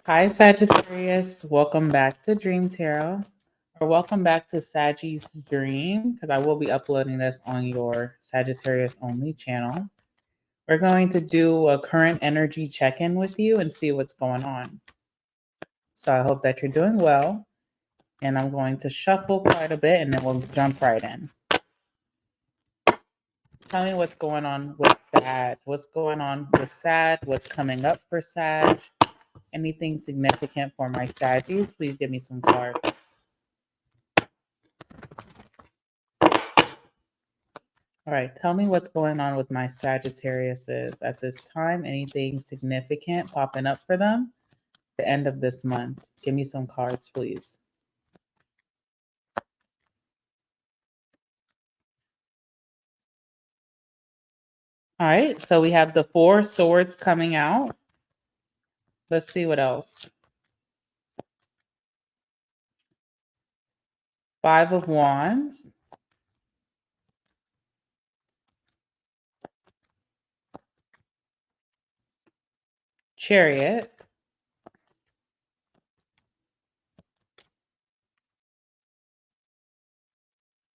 Hi, Sagittarius. Welcome back to Dream Tarot, or welcome back to Sagi's Dream, because I will be uploading this on your Sagittarius only channel. We're going to do a current energy check-in with you and see what's going on. So I hope that you're doing well, and I'm going to shuffle quite a bit, and then we'll jump right in. Tell me what's going on with Sag. What's going on with Sag? What's coming up for Sag? Anything significant for my Saggies? Please give me some cards. All right, tell me what's going on with my Sagittariuses at this time. Anything significant popping up for them? The end of this month. Give me some cards, please. All right, so we have the Four Swords coming out. Let's see what else. Five of Wands. Chariot.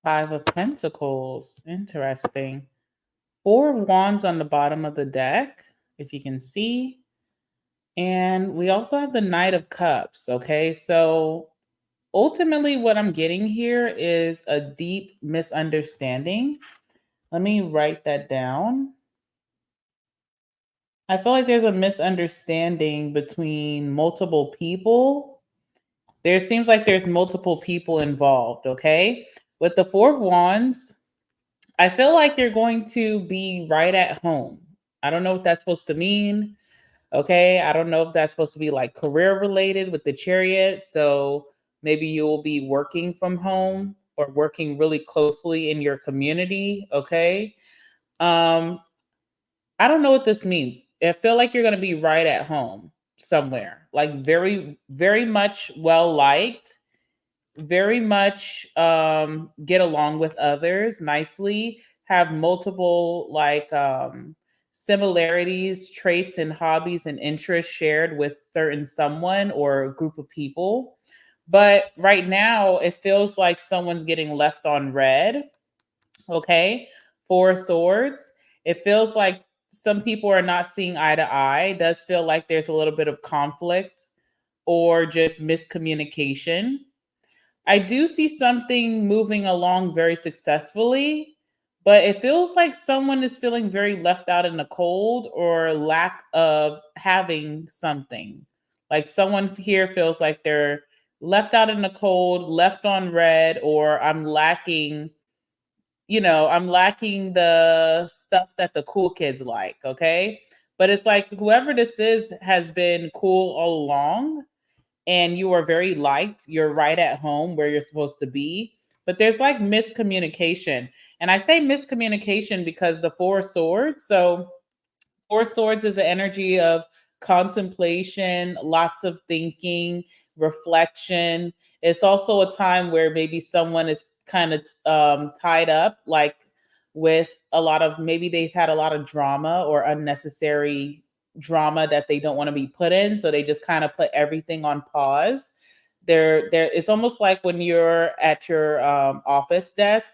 Five of Pentacles. Interesting. Four of Wands on the bottom of the deck, if you can see. And we also have the Knight of Cups, okay? So ultimately what I'm getting here is a deep misunderstanding. Let me write that down. I feel like there's a misunderstanding between multiple people. There seems like there's multiple people involved, okay? With the Four of Wands, I feel like you're going to be right at home. I don't know what that's supposed to mean. Okay, I don't know if that's supposed to be like career related with the Chariot. So maybe you will be working from home or working really closely in your community. Okay. Um, I don't know what this means. I feel like you're going to be right at home somewhere, like very, very much well liked, very much get along with others nicely, have multiple similarities, traits, and hobbies and interests shared with certain someone or group of people. But right now, it feels like someone's getting left on red. Okay. Four of Swords. It feels like some people are not seeing eye to eye. It does feel like there's a little bit of conflict or just miscommunication. I do see something moving along very successfully, but it feels like someone is feeling very left out in the cold or lack of having something. Like someone here feels like they're left out in the cold, left on red, or I'm lacking the stuff that the cool kids like, okay? But it's like whoever this is has been cool all along and you are very liked. You're right at home where you're supposed to be. But there's like miscommunication. And I say miscommunication because the Four of Swords. So, Four of Swords is the energy of contemplation, lots of thinking, reflection. It's also a time where maybe someone is kind of tied up, like with a lot of maybe they've had a lot of drama or unnecessary drama that they don't want to be put in. So they just kind of put everything on pause. It's almost like when you're at your office desk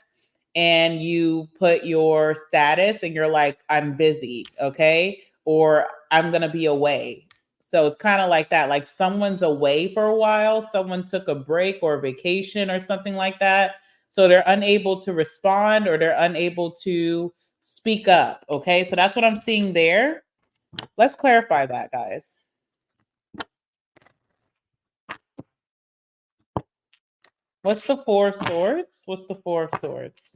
and you put your status and you're like, I'm busy, okay? Or I'm gonna be away. So it's kind of like that. Like someone's away for a while, someone took a break or a vacation or something like that. So they're unable to respond or they're unable to speak up. Okay. So that's what I'm seeing there. Let's clarify that, guys. What's the Four of Swords? What's the Four of Swords?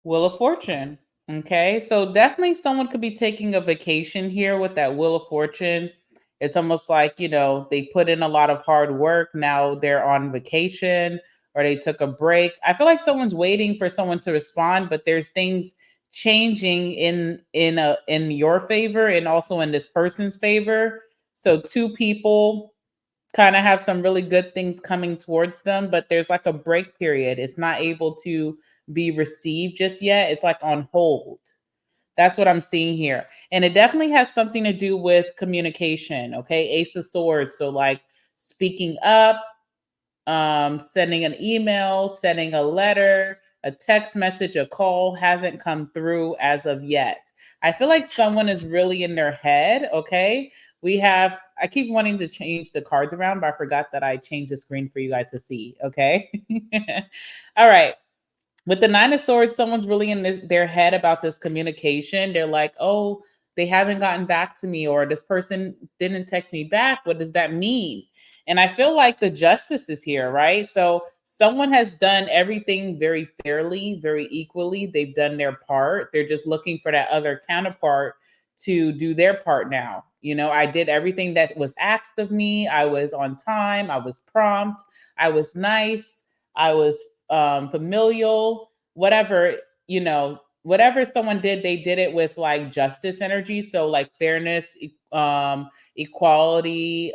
Wheel of Fortune. Okay, so definitely someone could be taking a vacation here with that Wheel of Fortune. It's almost like, they put in a lot of hard work. Now they're on vacation or they took a break. I feel like someone's waiting for someone to respond, but there's things changing in your favor and also in this person's favor. So two people kind of have some really good things coming towards them, but there's like a break period. It's not able to be received just yet. It's like on hold. That's what I'm seeing here. And it definitely has something to do with communication. Okay. Ace of Swords. So, like speaking up, sending an email, sending a letter, a text message, a call hasn't come through as of yet. I feel like someone is really in their head. Okay. I keep wanting to change the cards around, but I forgot that I changed the screen for you guys to see. Okay. All right. With the Nine of Swords, someone's really in their head about this communication. They're like, oh, they haven't gotten back to me, or this person didn't text me back. What does that mean? And I feel like the justice is here, right? So someone has done everything very fairly, very equally. They've done their part. They're just looking for that other counterpart to do their part now. I did everything that was asked of me. I was on time. I was prompt. I was nice. I was familial, whatever, whatever someone did, they did it with like justice energy. So like fairness, equality,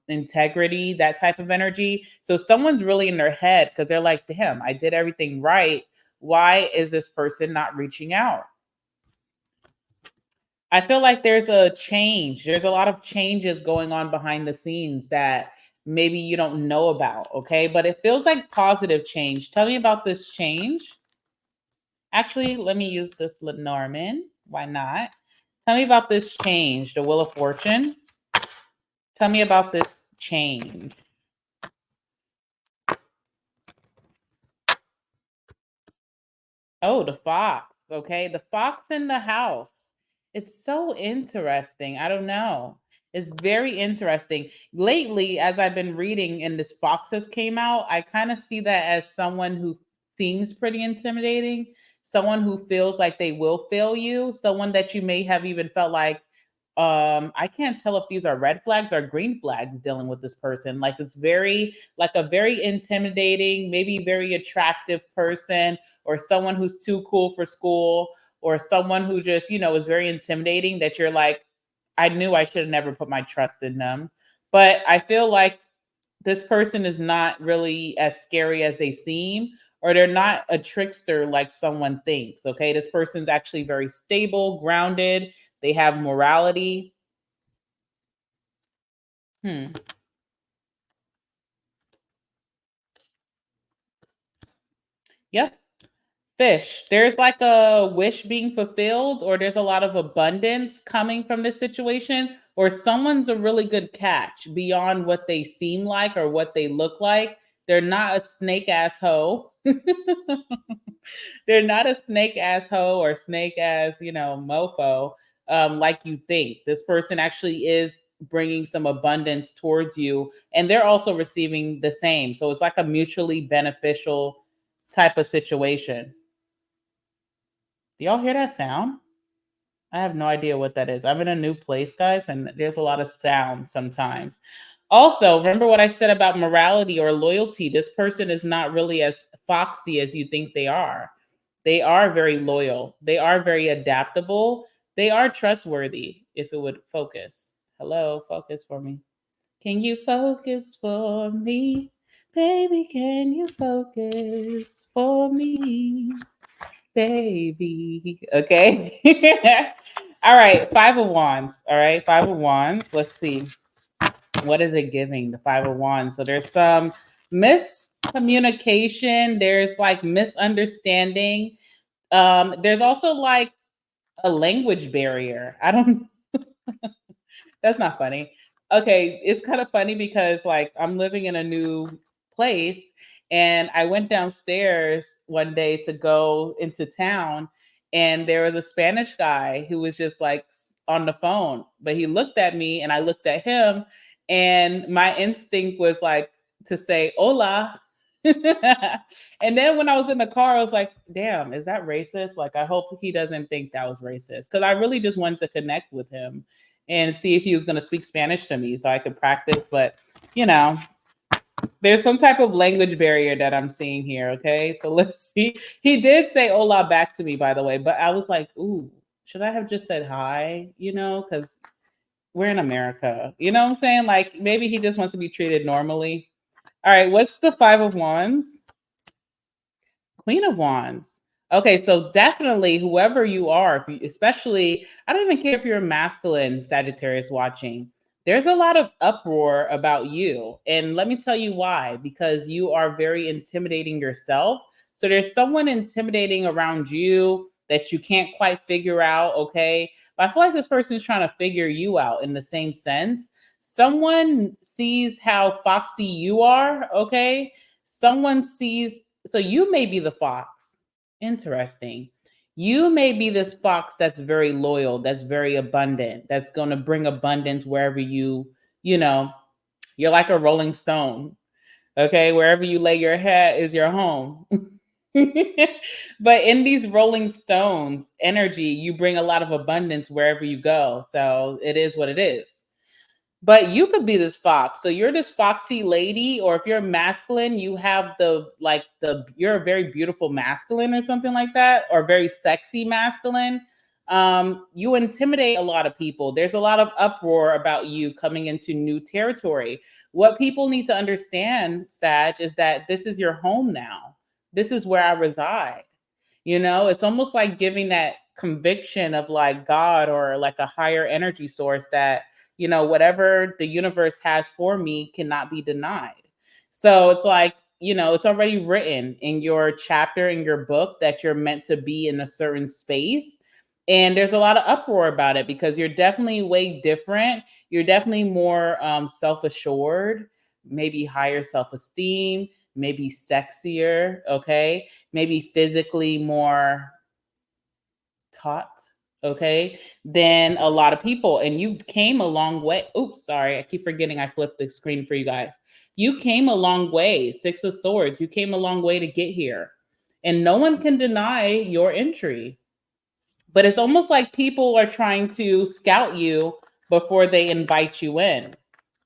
integrity, that type of energy. So someone's really in their head because they're like, damn, I did everything right. Why is this person not reaching out? I feel like there's a change. There's a lot of changes going on behind the scenes that maybe you don't know about, okay? But it feels like positive change. Tell me about this change. Actually, let me use this Lenormand. Why not? Tell me about this change, the Wheel of Fortune. Tell me about this change. Oh, the fox. Okay. The fox in the house. It's so interesting. I don't know. It's very interesting. Lately, as I've been reading and this foxes came out, I kind of see that as someone who seems pretty intimidating, someone who feels like they will fail you, someone that you may have even felt like, I can't tell if these are red flags or green flags dealing with this person. Like it's very, like a very intimidating, maybe very attractive person, or someone who's too cool for school, or someone who just, is very intimidating that you're like, I knew I should have never put my trust in them. But I feel like this person is not really as scary as they seem, or they're not a trickster like someone thinks. Okay. This person's actually very stable, grounded, they have morality. Hmm. Yep. Fish. There's like a wish being fulfilled, or there's a lot of abundance coming from this situation, or someone's a really good catch beyond what they seem like or what they look like. They're not a snake ass hoe. They're not a snake ass hoe or snake ass, mofo, like you think. This person actually is bringing some abundance towards you, and they're also receiving the same. So it's like a mutually beneficial type of situation. Do y'all hear that sound? I have no idea what that is. I'm in a new place, guys, and there's a lot of sound sometimes. Also, remember what I said about morality or loyalty. This person is not really as foxy as you think they are. They are very loyal. They are very adaptable. They are trustworthy if it would focus. Hello, focus for me. Can you focus for me? Baby, can you focus for me? Baby. Okay. All right. Five of Wands. All right. Five of Wands. Let's see. What is it giving? The Five of Wands. So there's some miscommunication. There's like misunderstanding. There's also like a language barrier. I don't That's not funny. Okay, it's kind of funny because like I'm living in a new place, and I went downstairs one day to go into town, and there was a Spanish guy who was just like on the phone, but he looked at me and I looked at him, and my instinct was like to say hola. And then when I was in the car, I was like, damn, is that racist? Like, I hope he doesn't think that was racist, because I really just wanted to connect with him and see if he was going to speak Spanish to me so I could practice. But, you know, there's some type of language barrier that I'm seeing here. Okay. So let's see. He did say hola back to me, by the way, but I was like, ooh, should I have just said hi? Because we're in America. You know what I'm saying? Like maybe he just wants to be treated normally. All right, what's the 5 of Wands? Queen of Wands. Okay, so definitely whoever you are, if you, especially, I don't even care if you're a masculine Sagittarius watching, there's a lot of uproar about you. And let me tell you why, because you are very intimidating yourself. So there's someone intimidating around you that you can't quite figure out, okay? But I feel like this person is trying to figure you out in the same sense. Someone sees how foxy you are, okay? Someone sees, so you may be the fox. Interesting. You may be this fox that's very loyal, that's very abundant, that's going to bring abundance wherever you know, you're like a rolling stone. Okay, wherever you lay your head is your home. But in these rolling stones energy, you bring a lot of abundance wherever you go. So it is what it is. But you could be this fox. So you're this foxy lady, or if you're masculine, you have you're a very beautiful masculine or something like that, or very sexy masculine. You intimidate a lot of people. There's a lot of uproar about you coming into new territory. What people need to understand, Sag, is that this is your home now. This is where I reside. You know, it's almost like giving that conviction of like God or like a higher energy source that, you know, whatever the universe has for me cannot be denied. So it's like, you know, it's already written in your chapter in your book that you're meant to be in a certain space. And there's a lot of uproar about it because you're definitely way different. You're definitely more self assured, maybe higher self esteem, maybe sexier, okay? Maybe physically more taught, okay, than a lot of people. And you came a long way. Oops, sorry. I keep forgetting I flipped the screen for you guys. You came a long way. 6 of Swords. You came a long way to get here. And no one can deny your entry. But it's almost like people are trying to scout you before they invite you in.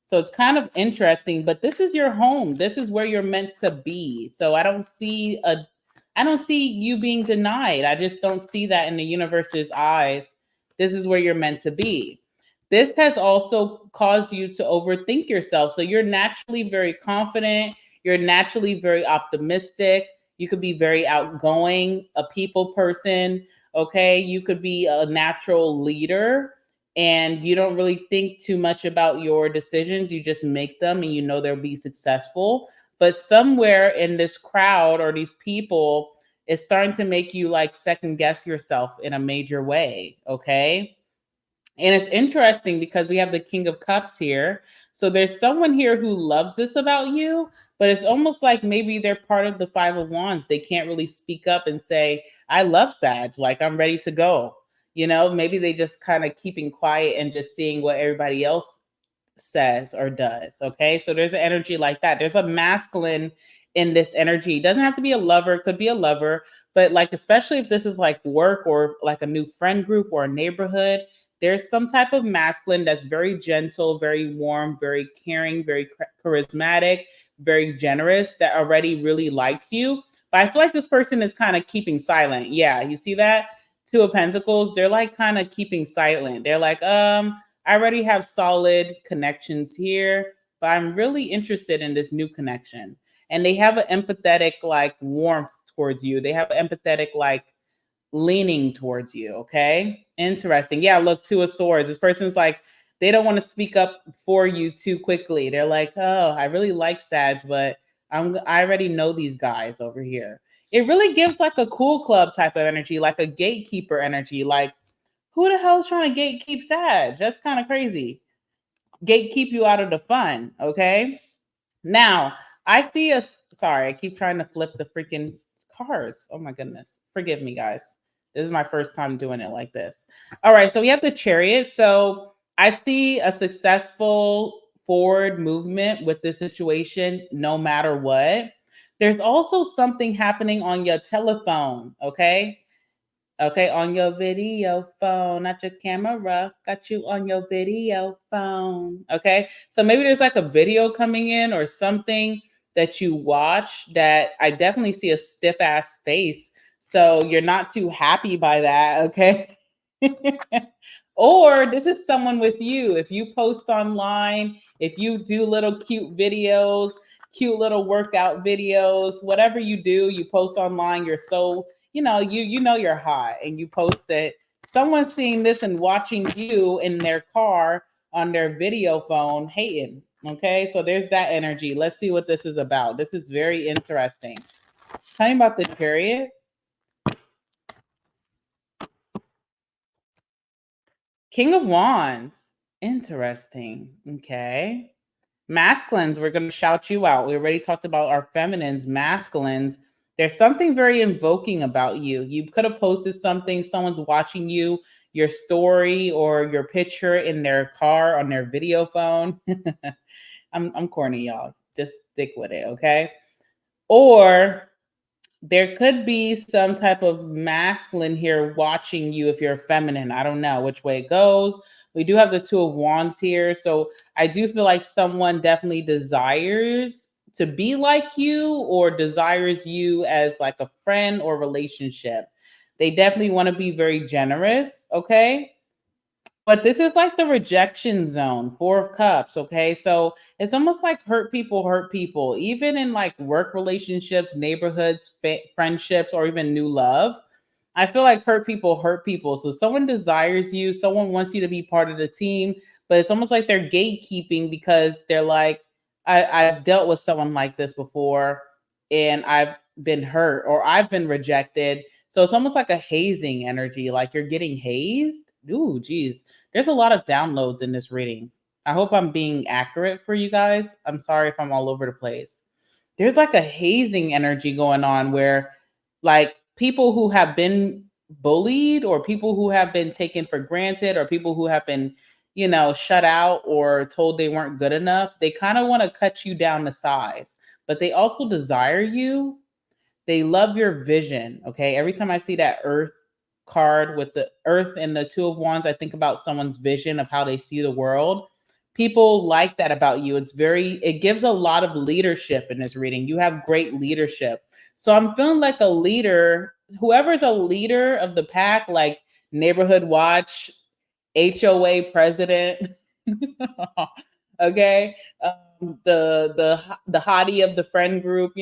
So it's kind of interesting, but this is your home. This is where you're meant to be. So I don't see you being denied. I just don't see that in the universe's eyes. This is where you're meant to be. This has also caused you to overthink yourself. So you're naturally very confident, you're naturally very optimistic. You could be very outgoing, a people person, okay? You could be a natural leader and you don't really think too much about your decisions. You just make them and you know they'll be successful. But somewhere in this crowd or these people, it's starting to make you like second guess yourself in a major way. Okay. And it's interesting because we have the King of Cups here. So there's someone here who loves this about you, but it's almost like maybe they're part of the 5 of Wands. They can't really speak up and say, I love Sag, like I'm ready to go. You know, maybe they just kind of keeping quiet and just seeing what everybody else says or does. Okay. So there's an energy like that. There's a masculine in this energy. It doesn't have to be a lover, it could be a lover, but like, especially if this is like work or like a new friend group or a neighborhood, there's some type of masculine that's very gentle, very warm, very caring, very charismatic, very generous that already really likes you. But I feel like this person is kind of keeping silent. Yeah, you see that? 2 of Pentacles, they're like kind of keeping silent. They're like, I already have solid connections here, but I'm really interested in this new connection. And they have an empathetic, like, warmth towards you. They have an empathetic, like, leaning towards you. Okay. Interesting. Yeah. Look, 2 of Swords. This person's like, they don't want to speak up for you too quickly. They're like, oh, I really like Sag, but I already know these guys over here. It really gives like a cool club type of energy, like a gatekeeper energy. Like, who the hell is trying to gatekeep Sag? That's kind of crazy. Gatekeep you out of the fun. Okay. Now, I see a, sorry, I keep trying to flip the freaking cards. Oh my goodness. Forgive me, guys. This is my first time doing it like this. All right, so we have the Chariot. So I see a successful forward movement with this situation no matter what. There's also something happening on your telephone, okay? Okay, on your video phone, not your camera. Got you on your video phone. Okay, so maybe there's like a video coming in or something that you watch that I definitely see a stiff ass face. So you're not too happy by that. Okay. Or this is someone with you. If you post online, if you do little cute videos, cute little workout videos, whatever you do, you post online, you're so, you know you're hot and you post it. Someone's seeing this and watching you in their car on their video phone hating. Okay, so there's that energy. Let's see what this is about. This is very interesting. Tell me about the chariot. King of Wands. Interesting. Okay. Masculines, we're going to shout you out. We already talked about our feminines, masculines. There's something very invoking about you. You could have posted something, someone's watching you, your story or your picture in their car on their video phone. I'm corny, y'all. Just stick with it, okay? Or there could be some type of masculine here watching you if you're feminine. I don't know which way it goes. We do have the Two of Wands here. So I do feel like someone definitely desires to be like you or desires you as like a friend or relationship. They definitely want to be very generous. Okay. But this is like the rejection zone, Four of Cups. Okay. So it's almost like hurt people, even in like work relationships, neighborhoods, friendships, or even new love. I feel like hurt people hurt people. So someone desires you, someone wants you to be part of the team, but it's almost like they're gatekeeping because they're like, I've dealt with someone like this before and I've been hurt or I've been rejected. So it's almost like a hazing energy, like you're getting hazed. Ooh, geez. There's a lot of downloads in this reading. I hope I'm being accurate for you guys. I'm sorry if I'm all over the place. There's like a hazing energy going on where like people who have been bullied or people who have been taken for granted or people who have been, shut out or told they weren't good enough, they kind of want to cut you down to size, but they also desire you. They love your vision. Okay. Every time I see that earth card with the earth and the Two of Wands, I think about someone's vision of how they see the world. People like that about you. It gives a lot of leadership in this reading. You have great leadership. So I'm feeling like a leader, whoever's a leader of the pack, like neighborhood watch, HOA president. Okay. The hottie of the friend group,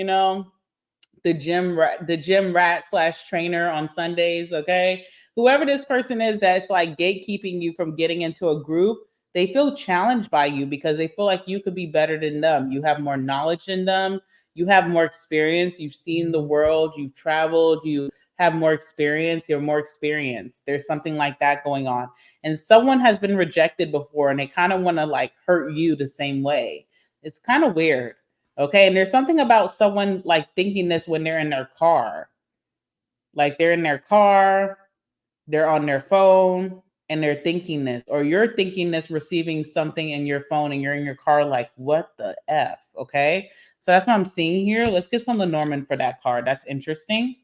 the gym rat slash trainer on Sundays. Okay. Whoever this person is that's like gatekeeping you from getting into a group, they feel challenged by you because they feel like you could be better than them. You have more knowledge than them. You have more experience. You've seen the world. You've traveled. You have more experience. You're more experienced. There's something like that going on. And someone has been rejected before and they kind of want to like hurt you the same way. It's kind of weird. Okay. And there's something about someone like thinking this when they're in their car. Like they're in their car, they're on their phone, and they're thinking this, or you're thinking this, receiving something in your phone, and you're in your car, like, what the F? Okay. So that's what I'm seeing here. Let's get some Lenormand for that card. That's interesting.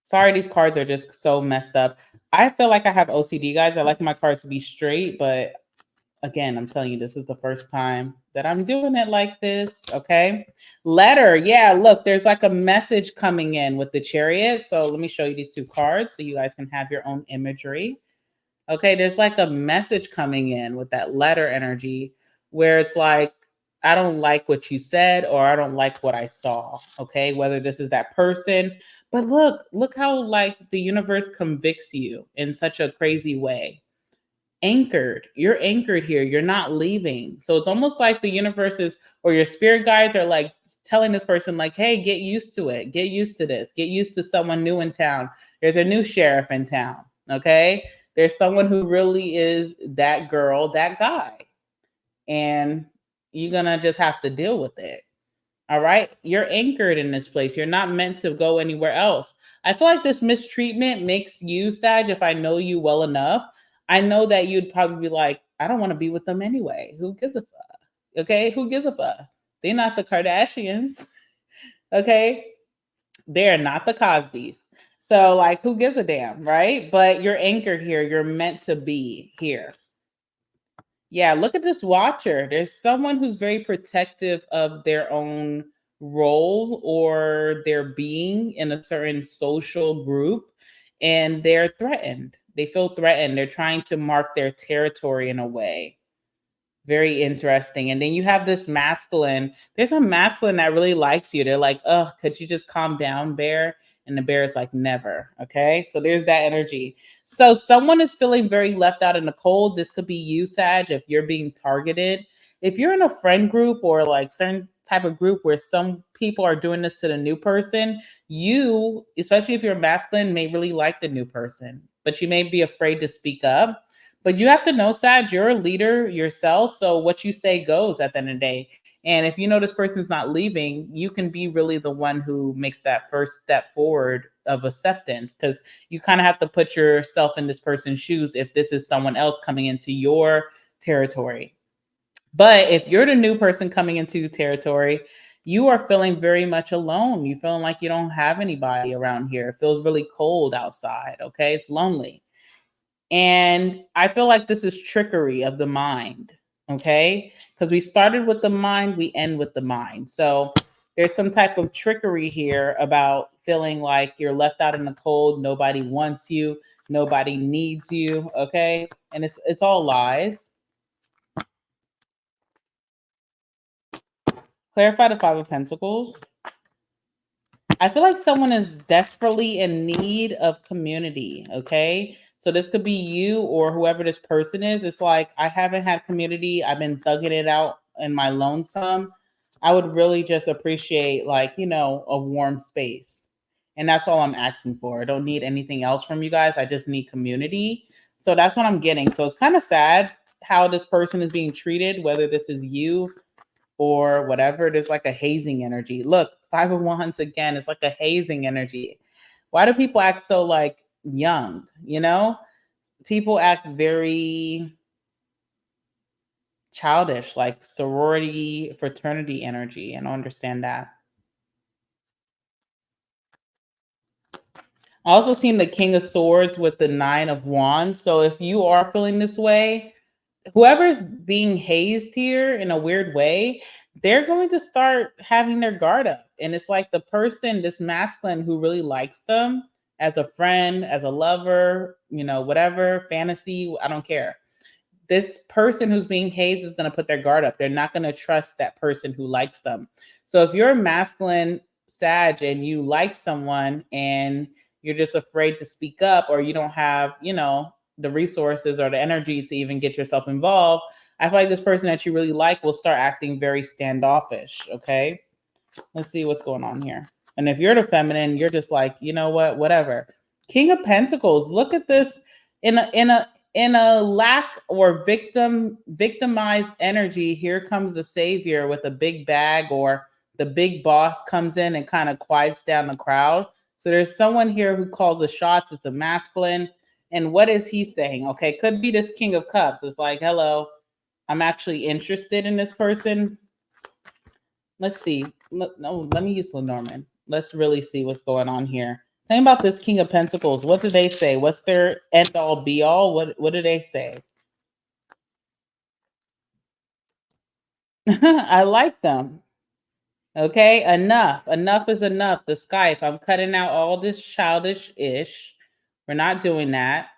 Sorry, these cards are just so messed up. I feel like I have OCD, guys. I like my cards to be straight, but again, I'm telling you, this is the first time that I'm doing it like this. Okay. Letter. Yeah, look, there's like a message coming in with the Chariot. So let me show you these two cards so you guys can have your own imagery. Okay. There's like a message coming in with that letter energy where it's like, I don't like what you said or I don't like what I saw. Okay. Whether this is that person, but look how like the universe convicts you in such a crazy way. Anchored. You're anchored here. You're not leaving. So it's almost like the universe is, or your spirit guides are like telling this person, like, hey, get used to it. Get used to this. Get used to someone new in town. There's a new sheriff in town. Okay. There's someone who really is that girl, that guy. And you're going to just have to deal with it. All right. You're anchored in this place. You're not meant to go anywhere else. I feel like this mistreatment makes you, Sag, if I know you well enough, I know that you'd probably be like, I don't want to be with them anyway. Who gives a fuck? Okay. Who gives a fuck? They're not the Kardashians. Okay. They're not the Cosbys. So, like, who gives a damn? Right. But you're anchored here. You're meant to be here. Yeah, look at this watcher. There's someone who's very protective of their own role or their being in a certain social group, and they're threatened. They feel threatened. They're trying to mark their territory in a way. Very interesting. And then you have this masculine. There's a masculine that really likes you. They're like, oh, could you just calm down, bear? And the bear is like, never. Okay. So there's that energy. So someone is feeling very left out in the cold. This could be you, Sag, if you're being targeted. If you're in a friend group or like certain type of group where some people are doing this to the new person, you, especially if you're masculine, may really like the new person, but you may be afraid to speak up. But you have to know, Sag, you're a leader yourself. So what you say goes at the end of the day. And if you know this person's not leaving, you can be really the one who makes that first step forward of acceptance, because you kind of have to put yourself in this person's shoes if this is someone else coming into your territory. But if you're the new person coming into territory, you are feeling very much alone. You feeling like you don't have anybody around here. It feels really cold outside. Okay. It's lonely. And I feel like this is trickery of the mind, okay? Because we started with the mind, we end with the mind. So there's some type of trickery here about feeling like you're left out in the cold, nobody wants you, nobody needs you, okay? And it's all lies. Clarify the 5 of Pentacles. I feel like someone is desperately in need of community. Okay. So this could be you or whoever this person is. It's like, I haven't had community. I've been thugging it out in my lonesome. I would really just appreciate, like, a warm space. And that's all I'm asking for. I don't need anything else from you guys. I just need community. So that's what I'm getting. So it's kind of sad how this person is being treated, whether this is you or whatever. There's like a hazing energy. Look, 5 of Wands again. It's like a hazing energy. Why do people act so like young? People act very childish, like sorority, fraternity energy. I don't understand that. I also seen the King of Swords with the 9 of Wands. So if you are feeling this way, whoever's being hazed here in a weird way, they're going to start having their guard up. And it's like the person, this masculine who really likes them as a friend, as a lover, whatever, fantasy, I don't care. This person who's being hazed is going to put their guard up. They're not going to trust that person who likes them. So if you're a masculine Sag and you like someone and you're just afraid to speak up, or you don't have, the resources or the energy to even get yourself involved, I feel like this person that you really like will start acting very standoffish. Okay. Let's see what's going on here. And if you're the feminine, you're just like, you know what, whatever. King of Pentacles. Look at this in a lack or victimized energy. Here comes the savior with a big bag, or the big boss comes in and kind of quiets down the crowd. So there's someone here who calls the shots. It's a masculine. And what is he saying? Okay, could be this King of Cups. It's like, hello, I'm actually interested in this person. Let's see. No, let me use Lenormand. Let's really see what's going on here. Think about this King of Pentacles. What do they say? What's their end all be all? What do they say? I like them. Okay, enough. Enough is enough. The sky. If I'm cutting out all this childish ish, we're not doing that.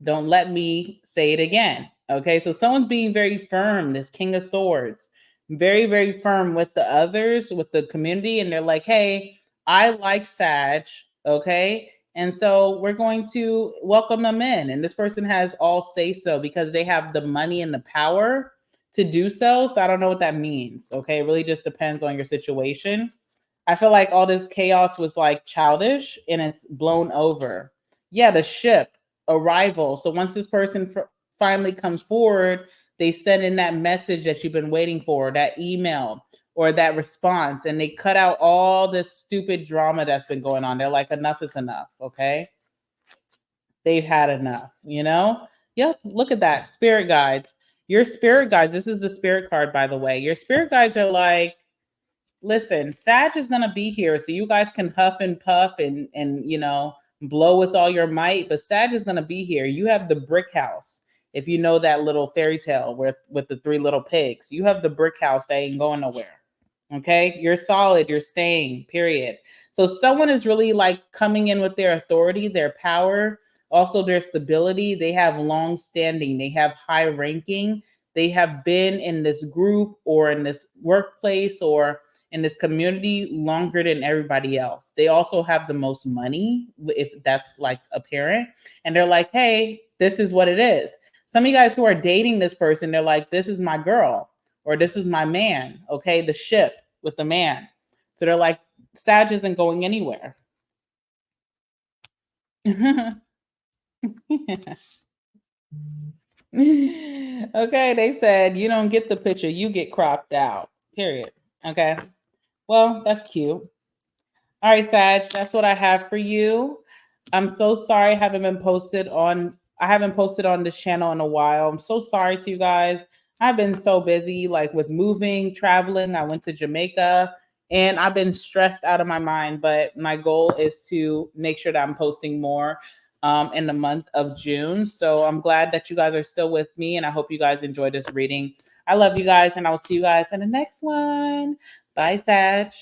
Don't let me say it again. Okay, so someone's being very firm, this King of Swords, very, very firm with the others, with the community. And they're like, hey, I like Sag. Okay. And so we're going to welcome them in. And this person has all say so because they have the money and the power to do so. So I don't know what that means. Okay. It really just depends on your situation. I feel like all this chaos was like childish and it's blown over. Yeah, the ship arrival. So once this person finally comes forward, they send in that message that you've been waiting for, that email or that response, and they cut out all this stupid drama that's been going on. They're like, enough is enough. Okay. They've had enough. Yep. Look at that. Spirit guides. Your spirit guides. This is the spirit card, by the way. Your spirit guides are like, listen, Sag is gonna be here, so you guys can huff and puff and blow with all your might. But Sag is gonna be here. You have the brick house. If you know that little fairy tale with the 3 little pigs, you have the brick house that ain't going nowhere. Okay, you're solid. You're staying. Period. So someone is really like coming in with their authority, their power Also, their stability, they have long standing, they have high ranking, they have been in this group or in this workplace or in this community longer than everybody else. They also have the most money, if that's like apparent. And they're like, hey, this is what it is. Some of you guys who are dating this person, they're like, this is my girl or this is my man. Okay. The ship with the man. So they're like, Sag isn't going anywhere. Okay, they said you don't get the picture, you get cropped out. Period. Okay. Well, that's cute. All right, Sag, that's what I have for you. I'm so sorry I haven't posted on this channel in a while. I'm so sorry to you guys. I've been so busy, like with moving, traveling. I went to Jamaica and I've been stressed out of my mind. But my goal is to make sure that I'm posting more in the month of June. So I'm glad that you guys are still with me and I hope you guys enjoyed this reading. I love you guys and I will see you guys in the next one. Bye, Sag.